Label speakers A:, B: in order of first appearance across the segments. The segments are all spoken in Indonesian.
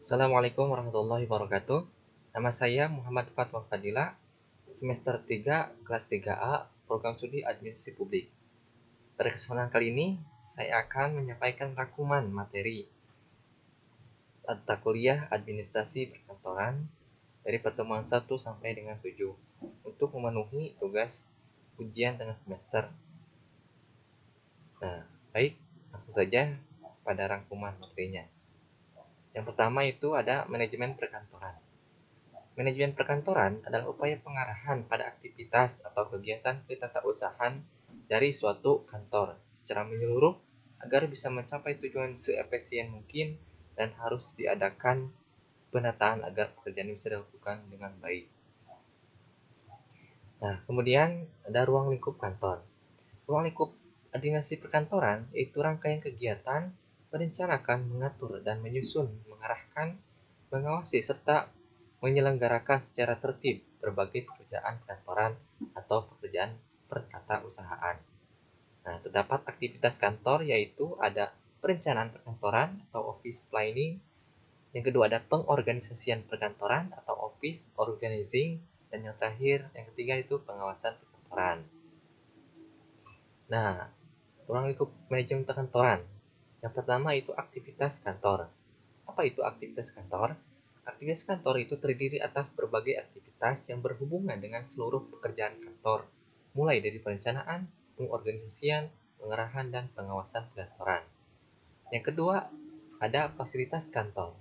A: Assalamualaikum warahmatullahi wabarakatuh. Nama saya Muhammad Fatwa Fadila, semester 3, kelas 3A, program studi Administrasi Publik. Pada kesempatan kali ini, saya akan menyampaikan rangkuman materi mata kuliah Administrasi Perkantoran dari pertemuan 1 sampai dengan 7 untuk memenuhi tugas ujian tengah semester. Nah, baik, langsung saja pada rangkuman materinya. Yang pertama itu ada manajemen perkantoran. Manajemen perkantoran adalah upaya pengarahan pada aktivitas atau kegiatan ketatarusahaan dari suatu kantor secara menyeluruh agar bisa mencapai tujuan seefisien mungkin dan harus diadakan penataan agar pekerjaan bisa dilakukan dengan baik. Nah, kemudian ada ruang lingkup kantor. Ruang lingkup administrasi perkantoran yaitu rangkaian kegiatan merencanakan, mengatur, dan menyusun, mengarahkan, mengawasi, serta menyelenggarakan secara tertib berbagai pekerjaan kantoran atau pekerjaan pertata-usahaan. Nah, terdapat aktivitas kantor yaitu ada perencanaan perkantoran atau office planning. Yang kedua ada pengorganisasian perkantoran atau office organizing. Dan yang terakhir, yang ketiga itu pengawasan perkantoran. Nah, ruang lingkup manajemen perkantoran. Yang pertama itu aktivitas kantor. Apa itu aktivitas kantor? Aktivitas kantor itu terdiri atas berbagai aktivitas yang berhubungan dengan seluruh pekerjaan kantor, mulai dari perencanaan, pengorganisasian, pengarahan, dan pengawasan perkantoran. Yang kedua, ada fasilitas kantor.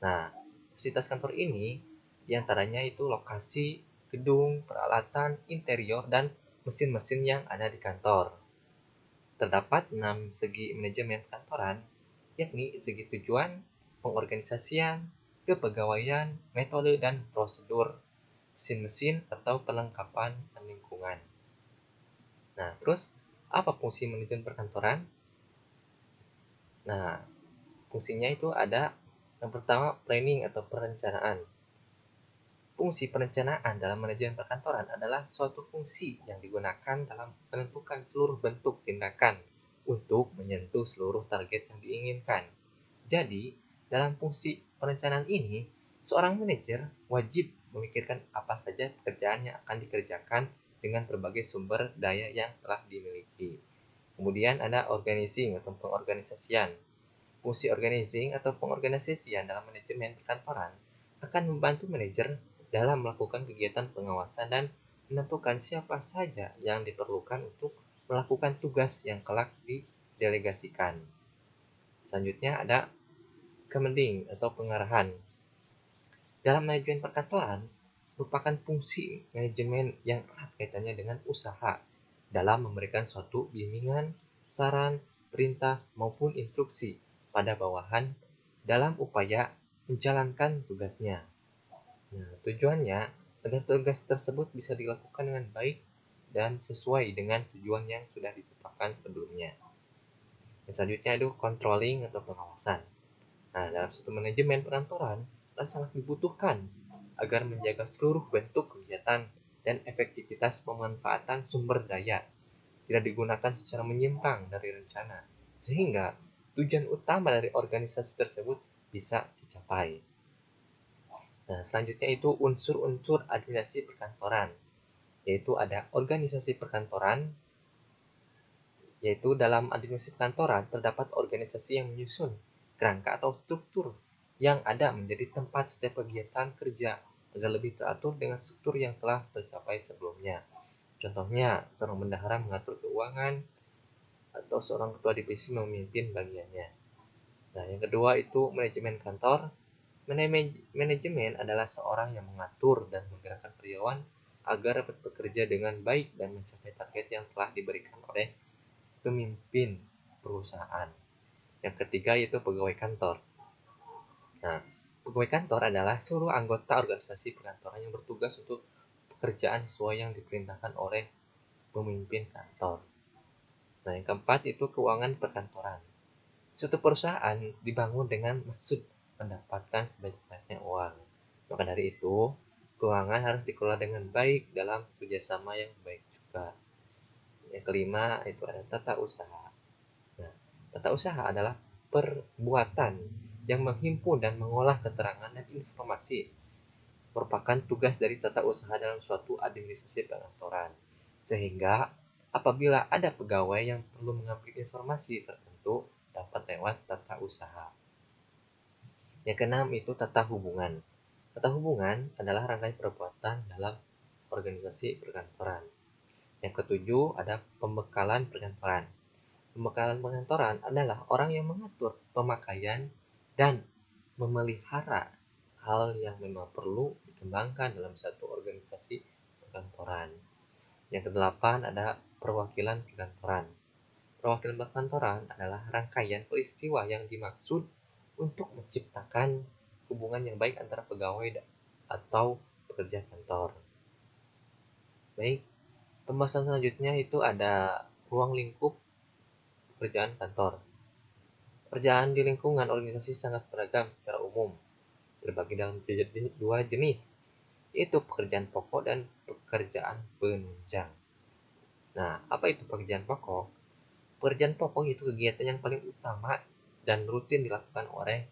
A: Nah, fasilitas kantor ini diantaranya itu lokasi, gedung, peralatan, interior, dan mesin-mesin yang ada di kantor. Terdapat 6 segi manajemen kantoran, yakni segi tujuan, pengorganisasian, kepegawaian, metode dan prosedur, mesin-mesin atau perlengkapan lingkungan. Nah, terus apa fungsi manajemen perkantoran? Nah, fungsinya itu ada yang pertama planning atau perencanaan. Fungsi perencanaan dalam manajemen perkantoran adalah suatu fungsi yang digunakan dalam menentukan seluruh bentuk tindakan untuk menyentuh seluruh target yang diinginkan. Jadi, dalam fungsi perencanaan ini, seorang manajer wajib memikirkan apa saja pekerjaan yang akan dikerjakan dengan berbagai sumber daya yang telah dimiliki. Kemudian ada organizing atau pengorganisasian. Fungsi organizing atau pengorganisasian dalam manajemen perkantoran akan membantu manajer dalam melakukan kegiatan pengawasan dan menentukan siapa saja yang diperlukan untuk melakukan tugas yang kelak didelegasikan. Selanjutnya ada commanding atau pengarahan. Dalam manajemen perkantoran merupakan fungsi manajemen yang erat kaitannya dengan usaha dalam memberikan suatu bimbingan, saran, perintah maupun instruksi pada bawahan dalam upaya menjalankan tugasnya. Nah, tujuannya agar tugas tersebut bisa dilakukan dengan baik dan sesuai dengan tujuan yang sudah ditetapkan sebelumnya. Yang selanjutnya itu controlling atau pengawasan. Nah, dalam satu manajemen perkantoran sangat dibutuhkan agar menjaga seluruh bentuk kegiatan dan efektivitas pemanfaatan sumber daya tidak digunakan secara menyimpang dari rencana, sehingga tujuan utama dari organisasi tersebut bisa dicapai. Nah, selanjutnya itu unsur-unsur administrasi perkantoran, yaitu ada organisasi perkantoran, yaitu dalam administrasi perkantoran terdapat organisasi yang menyusun kerangka atau struktur yang ada menjadi tempat setiap kegiatan kerja agar lebih teratur dengan struktur yang telah tercapai sebelumnya. Contohnya, seorang bendahara mengatur keuangan atau seorang ketua divisi memimpin bagiannya. Nah, yang kedua itu manajemen kantor. Manajemen adalah seorang yang mengatur dan menggerakkan karyawan agar dapat bekerja dengan baik dan mencapai target yang telah diberikan oleh pemimpin perusahaan. Yang ketiga yaitu pegawai kantor. Nah, pegawai kantor adalah seluruh anggota organisasi perkantoran yang bertugas untuk pekerjaan sesuai yang diperintahkan oleh pemimpin kantor. Nah, yang keempat itu keuangan perkantoran. Suatu perusahaan dibangun dengan maksud mendapatkan sebanyak-banyaknya uang. Maka dari itu, keuangan harus dikelola dengan baik dalam kerjasama yang baik juga. Yang kelima itu ada tata usaha. Nah, tata usaha adalah perbuatan yang menghimpun dan mengolah keterangan dan informasi merupakan tugas dari tata usaha dalam suatu administrasi perkantoran. Sehingga apabila ada pegawai yang perlu mengambil informasi tertentu dapat lewat tata usaha. Yang keenam itu tata hubungan. Tata hubungan adalah rangkaian perbuatan dalam organisasi perkantoran. Yang ketujuh ada pembekalan perkantoran. Pembekalan perkantoran adalah orang yang mengatur pemakaian dan memelihara hal yang memang perlu dikembangkan dalam satu organisasi perkantoran. Yang kedelapan ada perwakilan perkantoran. Perwakilan perkantoran adalah rangkaian peristiwa yang dimaksud untuk menciptakan hubungan yang baik antara pegawai atau pekerja kantor. Baik, pembahasan selanjutnya itu ada ruang lingkup pekerjaan kantor. Pekerjaan di lingkungan organisasi sangat beragam secara umum, terbagi dalam dua jenis, yaitu pekerjaan pokok dan pekerjaan penunjang. Nah, apa itu pekerjaan pokok? Pekerjaan pokok itu kegiatan yang paling utama dan rutin dilakukan oleh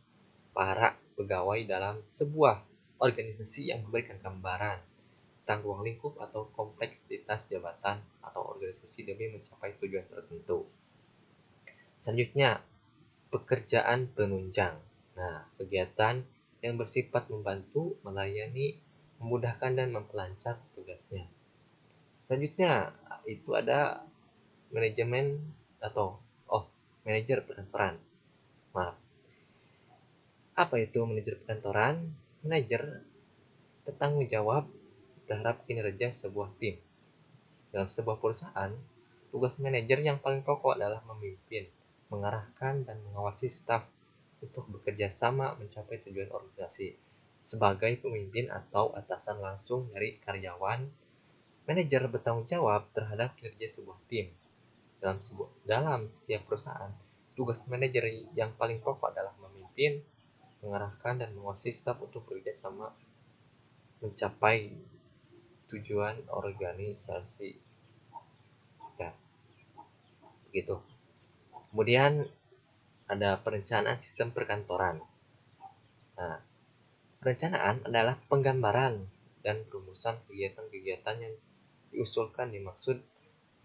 A: para pegawai dalam sebuah organisasi yang memberikan gambaran tentang ruang lingkup atau kompleksitas jabatan atau organisasi demi mencapai tujuan tertentu. Selanjutnya, pekerjaan penunjang. Nah, kegiatan yang bersifat membantu, melayani, memudahkan dan memperlancar tugasnya. Selanjutnya, itu ada manajemen atau manajer perkantoran. Maaf. Apa itu manajer perkantoran? Manajer bertanggung jawab terhadap kinerja sebuah tim. Dalam sebuah perusahaan, tugas manajer yang paling pokok adalah memimpin, mengarahkan, dan mengawasi staf untuk bekerja sama mencapai tujuan organisasi. Sebagai pemimpin atau atasan langsung dari karyawan, manajer bertanggung jawab terhadap kinerja sebuah tim. Dalam setiap perusahaan, tugas manajer yang paling pokok adalah memimpin, mengarahkan, dan menguasai staf untuk bekerja sama mencapai tujuan organisasi. Ya, begitu. Kemudian ada perencanaan sistem perkantoran. Nah, perencanaan adalah penggambaran dan perumusan kegiatan-kegiatan yang diusulkan dimaksud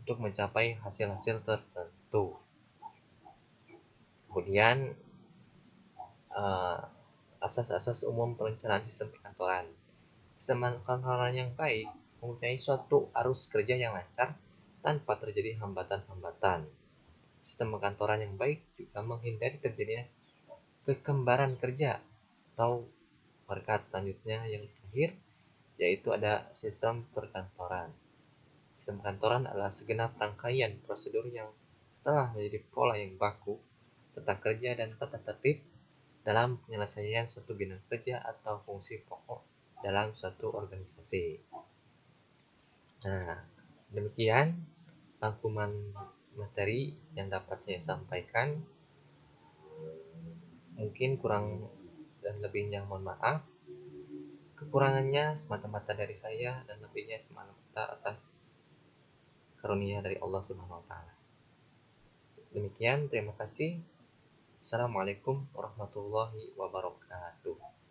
A: untuk mencapai hasil-hasil tertentu. Kemudian asas-asas umum perencanaan sistem perkantoran. Sistem perkantoran yang baik mempunyai suatu arus kerja yang lancar tanpa terjadi hambatan-hambatan. Sistem perkantoran yang baik juga menghindari terjadinya kekembaran kerja atau berkat selanjutnya yang terakhir yaitu ada sistem perkantoran. Sistem perkantoran adalah segenap rangkaian prosedur yang telah menjadi pola yang baku, tata kerja dan tata tertib dalam penyelesaian suatu bidang kerja atau fungsi pokok dalam suatu organisasi. Nah, demikian rangkuman materi yang dapat saya sampaikan. Mungkin kurang dan lebihnya mohon maaf. Kekurangannya semata-mata dari saya dan lebihnya semata-mata atas karunia dari Allah Subhanahu wa taala. Demikian, terima kasih. Assalamualaikum warahmatullahi wabarakatuh.